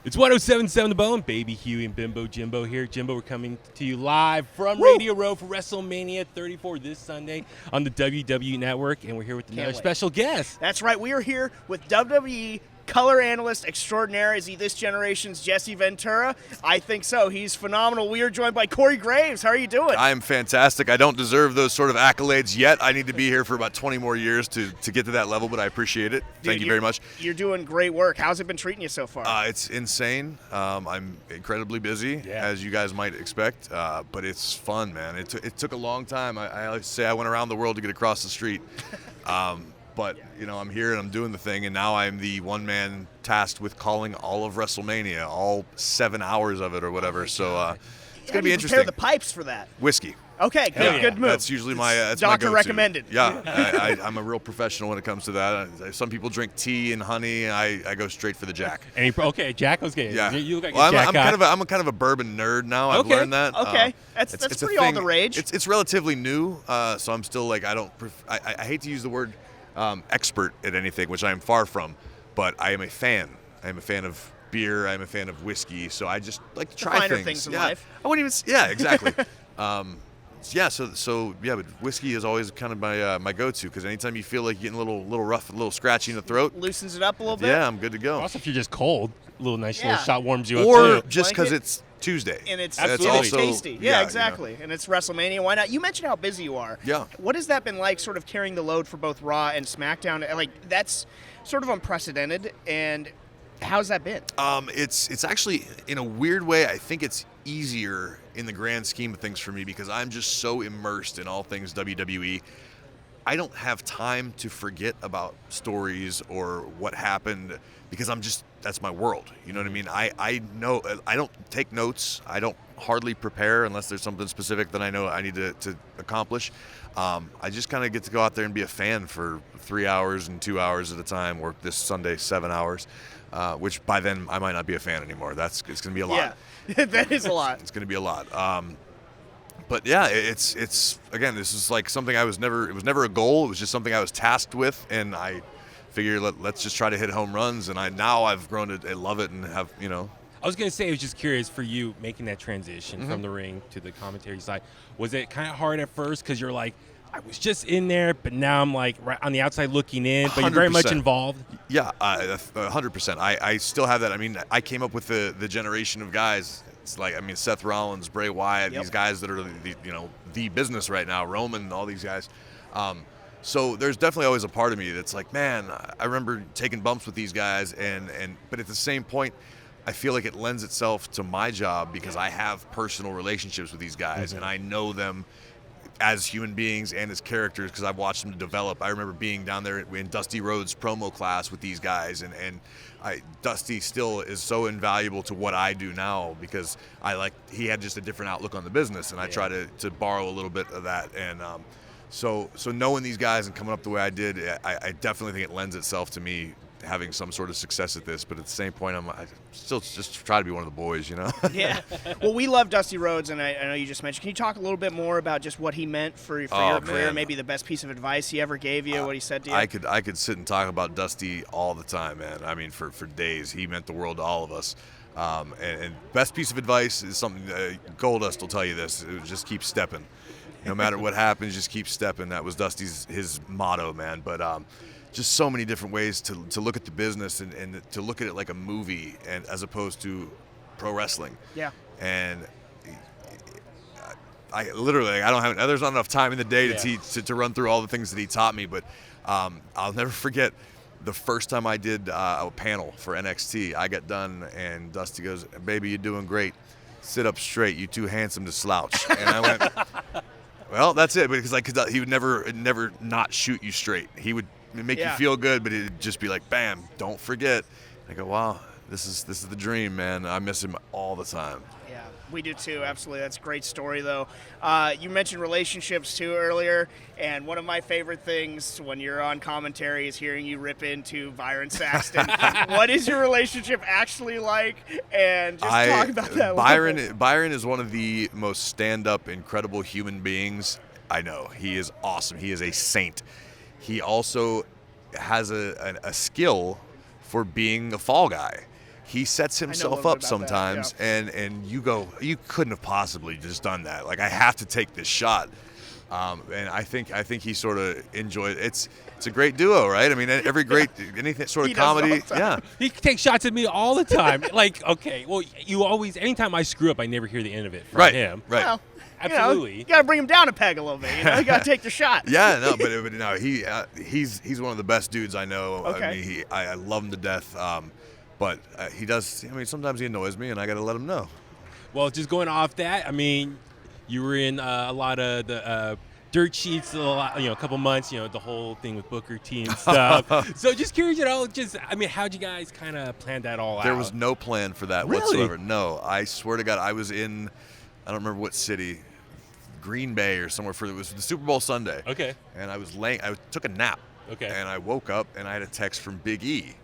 It's 107.7 The Bone. Baby Huey and Bimbo, Jimbo here. Jimbo, we're coming to you live from Radio Row for WrestleMania 34 this Sunday on the WWE Network, and we're here with another special guest. That's right. We are here with WWE color analyst extraordinaire. Is he this generation's Jesse Ventura? I think so. He's phenomenal. We are joined by Corey Graves. How are you doing? I am fantastic. I don't deserve those sort of accolades yet. I need to be here for about 20 more years to get to that level, but I appreciate it. Thank you very much. You're doing great work. How's it been treating you so far? It's insane. I'm incredibly busy, as you guys might expect, but it's fun, man. It took a long time. I like to say I went around the world to get across the street. But, you know, I'm here and I'm doing the thing, and now I'm the one man tasked with calling all of WrestleMania, all 7 hours of it or whatever. So it's going to be interesting. Prepare the pipes for that. Whiskey. Okay, good move. That's usually my that's doctor my go-to. recommended. Yeah, I'm a real professional when it comes to that. Some people drink tea and honey. I go straight for the Jack. Jack was good. Yeah, you look like well, a Jack I'm kind of a bourbon nerd now. I've learned that. Okay, that's pretty all the rage. It's relatively new, so I'm still like I hate to use the word expert at anything, which I am far from, but I am a fan. I am a fan of beer. I am a fan of whiskey. So I just like to try things in life. I wouldn't even. Yeah, exactly. But whiskey is always kind of my go-to, because anytime you feel like you're getting a little rough, a little scratchy in the throat, loosens it up a little bit. Yeah, I'm good to go. Also, if you're just cold, a little little shot warms you up or too. just because it's Tuesday and it's also tasty. Yeah, exactly. And it's WrestleMania. Why not? You mentioned how busy you are. Yeah. What has that been like, sort of carrying the load for both Raw and SmackDown? Like, that's sort of unprecedented. And how's that been? It's actually, in a weird way, I think it's easier in the grand scheme of things for me, because I'm just so immersed in all things WWE. I don't have time to forget about stories or what happened, because that's my world. You know what I mean? I know I don't take notes. I don't hardly prepare unless there's something specific that I know I need to accomplish. I just kind of get to go out there and be a fan for 3 hours and 2 hours at a time. Work this Sunday 7 hours, which by then I might not be a fan anymore. It's going to be a lot. Yeah, that is a lot. It's going to be a lot. But yeah, it's again, this is like something it was never a goal. It was just something I was tasked with, and I figured let's just try to hit home runs. And I've grown to love it and have, you know. I was going to say, I was just curious for you making that transition from the ring to the commentary side. Was it kind of hard at first, because you're like, I was just in there, but now I'm like right on the outside looking in, but you're very much involved? Yeah, 100%. I still have that. I mean, I came up with the generation of guys. It's like, I mean, Seth Rollins, Bray Wyatt, these guys that are the business right now, Roman, all these guys. So there's definitely always a part of me that's like, man, I remember taking bumps with these guys, but at the same point, I feel like it lends itself to my job, because I have personal relationships with these guys, and I know them as human beings and as characters, because I've watched them develop. I remember being down there in Dusty Rhodes' promo class with these guys, and Dusty still is so invaluable to what I do now, because he had just a different outlook on the business, and I try to borrow a little bit of that. And so knowing these guys and coming up the way I did, I definitely think it lends itself to me having some sort of success at this. But at the same point, I still just try to be one of the boys, you know? Yeah. Well, we love Dusty Rhodes, and I know you just mentioned. Can you talk a little bit more about just what he meant for your career, maybe the best piece of advice he ever gave you, what he said to you? I could sit and talk about Dusty all the time, man. I mean, for days. He meant the world to all of us. And best piece of advice is something, Goldust will tell you this, just keep stepping. No matter what happens, just keep stepping. That was his motto, man. But just so many different ways to look at the business and to look at it like a movie, and as opposed to pro wrestling. Yeah. And I literally, there's not enough time in the day to run through all the things that he taught me. But I'll never forget the first time I did a panel for NXT. I got done, and Dusty goes, "Baby, you're doing great. Sit up straight. You're too handsome to slouch." And I went, well, that's it. Because he would never not shoot you straight. He would make you feel good, but it'd just be like, bam, don't forget. I go, wow, this is the dream, man. I miss him all the time. Yeah, we do too, absolutely. That's a great story, though. You mentioned relationships too earlier, and one of my favorite things when you're on commentary is hearing you rip into Byron Saxton. What is your relationship actually like? And just talk about that. Byron is one of the most stand-up, incredible human beings I know. He is awesome. He is a saint. He also has a skill for being a fall guy. he sets himself up sometimes, and you go, you couldn't have possibly just done that. Like, I have to take this shot. And I think he sort of enjoyed it. It's a great duo, right? I mean, every great anything sort of comedy, yeah. He takes shots at me all the time. Like, okay, well, you always anytime I screw up, I never hear the end of it from him. Right. Well, absolutely. You got to bring him down a peg a little bit. You got to take the shot. Yeah, no, but no, he's one of the best dudes I know. Okay. I mean, I love him to death. But he does. I mean, sometimes he annoys me, and I got to let him know. Well, just going off that, I mean, you were in a lot of the dirt sheets, a couple months, the whole thing with Booker T and stuff. So just curious, how'd you guys kind of plan that all out? There was no plan for that Really? whatsoever. No, I swear to God, I was in, I don't remember what city, Green Bay or somewhere. It was the Super Bowl Sunday. Okay. And I took a nap. Okay. And I woke up and I had a text from Big E.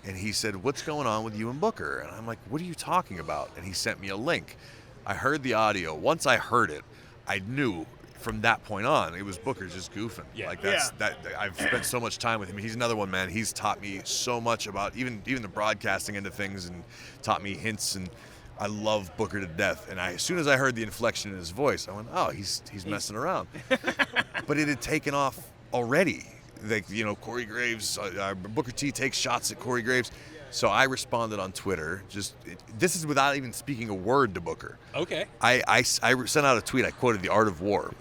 And he said, "What's going on with you and Booker?" And I'm like, "What are you talking about?" And he sent me a link. I heard the audio. Once I heard it, I knew from that point on, it was Booker just goofing. Yeah. Like I've spent so much time with him. He's another one, man. He's taught me so much about even the broadcasting end of things, and taught me hints. And I love Booker to death. And as soon as I heard the inflection in his voice, I went, "Oh, he's messing around." But it had taken off already. Like, Corey Graves, Booker T takes shots at Corey Graves. So I responded on Twitter. This is without even speaking a word to Booker. Okay. I sent out a tweet. I quoted The Art of War.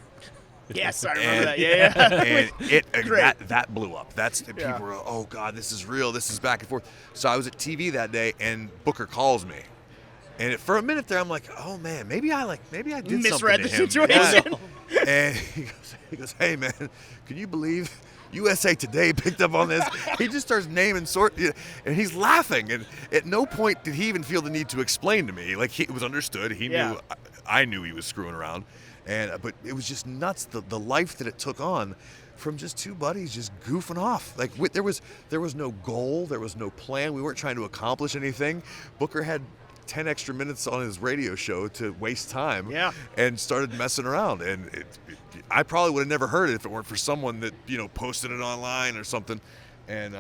Yes, I remember that. Yeah. And that blew up. People were, "Oh God, this is real. This is back and forth." So I was at TV that day, and Booker calls me. And for a minute there, I'm like, "Oh man, maybe I did misread something to him." the situation. Yeah. And he goes, "Hey man, can you believe USA Today picked up on this?" He just starts naming and he's laughing. And at no point did he even feel the need to explain to me. Like, it was understood. He knew, I knew he was screwing around. But it was just nuts, the life that it took on from just two buddies just goofing off. Like, there was no goal, there was no plan. We weren't trying to accomplish anything. Booker had 10 extra minutes on his radio show to waste time, and started messing around. And I probably would have never heard it if it weren't for someone that posted it online or something. And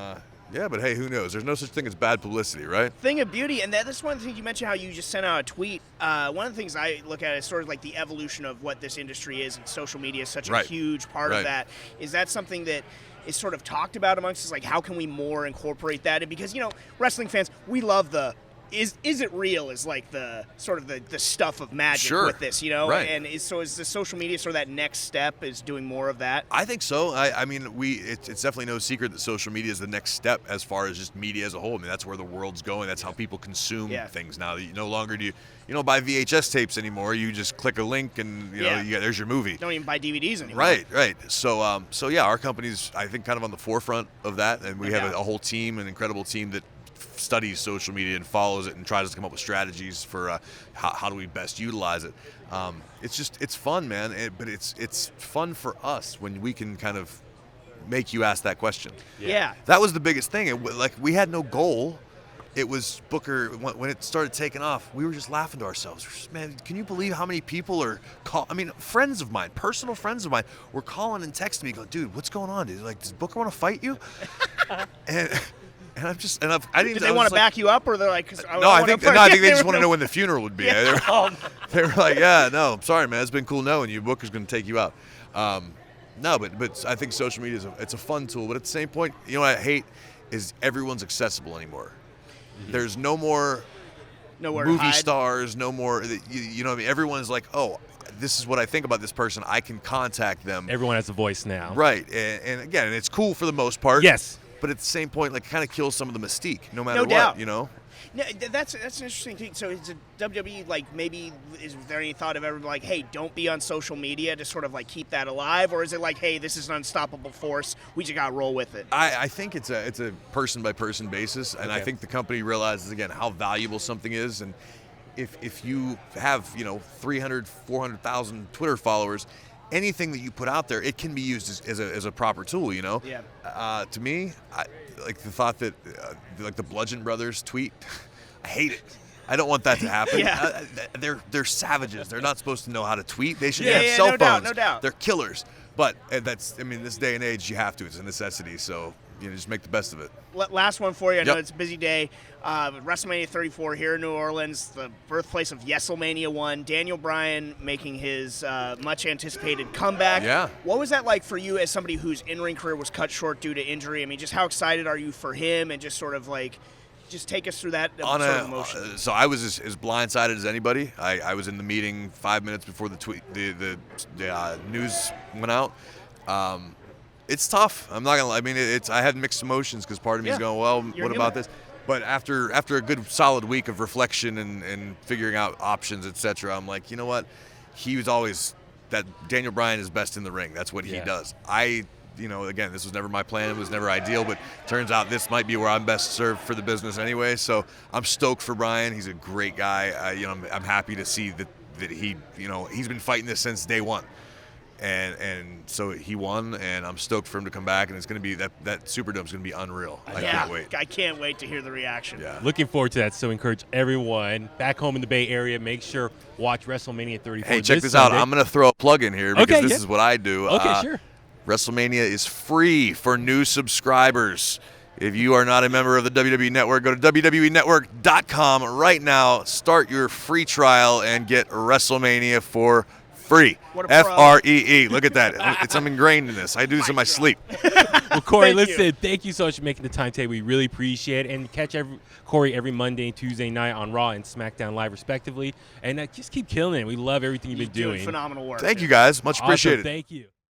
but hey, who knows? There's no such thing as bad publicity, right? Thing of beauty, and that's one of the things you mentioned, how you just sent out a tweet. One of the things I look at is sort of like the evolution of what this industry is, and social media is such a huge part of that. Is that something that is sort of talked about amongst us? Like, how can we more incorporate that? And because wrestling fans, we love the is it real is like the sort of the stuff of magic with this, Right. And is the social media sort of that next step, is doing more of that? I think so. I mean, it's definitely no secret that social media is the next step as far as just media as a whole. I mean, that's where the world's going. That's how people consume things now. You no longer do you don't buy VHS tapes anymore. You just click a link and there's your movie. Don't even buy DVDs anymore. Right. So our company's, I think, kind of on the forefront of that, and we have a whole team, an incredible team that studies social media and follows it and tries to come up with strategies for how do we best utilize it. It's fun, man, but it's fun for us when we can kind of make you ask that question. Yeah. That was the biggest thing. We had no goal. It was Booker, when it started taking off, we were just laughing to ourselves. We're just, man, can you believe how many people are friends of mine, personal friends of mine, were calling and texting me going, "Dude, what's going on, dude? Like, does Booker want to fight you?" And I'm just, and I didn't. Did they want to back you up, or they're like? I think they just want to know when the funeral would be. They were like, "Yeah, no, I'm sorry, man. It's been cool knowing you. Booker's going to take you out." No, but I think social media it's a fun tool. But at the same point, what I hate is everyone's accessible anymore. Mm-hmm. There's no more movie stars, no more. What I mean? Everyone's like, "Oh, this is what I think about this person. I can contact them." Everyone has a voice now. Right, and again, it's cool for the most part. Yes. But at the same point, like, it kind of kills some of the mystique, no matter what, doubt. No, that's an interesting thing. So is WWE, like, maybe, is there any thought of ever like, hey, don't be on social media to sort of like keep that alive, or is it like, hey, this is an unstoppable force, we just got to roll with it? I think it's a person by person basis, and I think the company realizes again how valuable something is, and if you have 300, 400,000 Twitter followers. Anything that you put out there, it can be used as a proper tool, Yeah. To me, I like the thought that like the Bludgeon Brothers tweet. I hate it. I don't want that to happen. They're savages. They're not supposed to know how to tweet. They should have cell phones. No doubt. They're killers. But this day and age, you have to. It's a necessity. So just make the best of it. Last one for you. I know Yep. it's a busy day. WrestleMania 34 here in New Orleans, the birthplace of WrestleMania 1. Daniel Bryan making his much-anticipated comeback. Yeah. What was that like for you as somebody whose in-ring career was cut short due to injury? I mean, just how excited are you for him, and just sort of like, just take us through that sort of emotion. So I was as blindsided as anybody. I was in the meeting 5 minutes before the news went out. It's tough. I'm not gonna. I mean, I had mixed emotions because part of me is going, well, what about this? But after a good solid week of reflection and figuring out options, etc., I'm like, you know what? He was always that Daniel Bryan is best in the ring. That's what he does. Again, this was never my plan. It was never ideal, but turns out this might be where I'm best served for the business anyway. So I'm stoked for Bryan. He's a great guy. I'm happy to see that he, he's been fighting this since day one. And so he won, and I'm stoked for him to come back, and it's going to be that Superdome's going to be unreal. I can't wait. I can't wait to hear the reaction. Yeah. Looking forward to that. So encourage everyone back home in the Bay Area, make sure watch WrestleMania 34. Hey, check this out. I'm going to throw a plug in here because this is what I do. Okay, sure. WrestleMania is free for new subscribers. If you are not a member of the WWE Network, go to WWENetwork.com right now. Start your free trial and get WrestleMania for free. Free. Look at that. I'm ingrained in this. I do this in my sleep. Well, Corey, thank you so much for making the time today. We really appreciate it. And catch Corey every Monday and Tuesday night on Raw and SmackDown Live, respectively. And just keep killing it. We love everything you've been doing. Phenomenal work. Thank you, guys. Much appreciated. Thank you.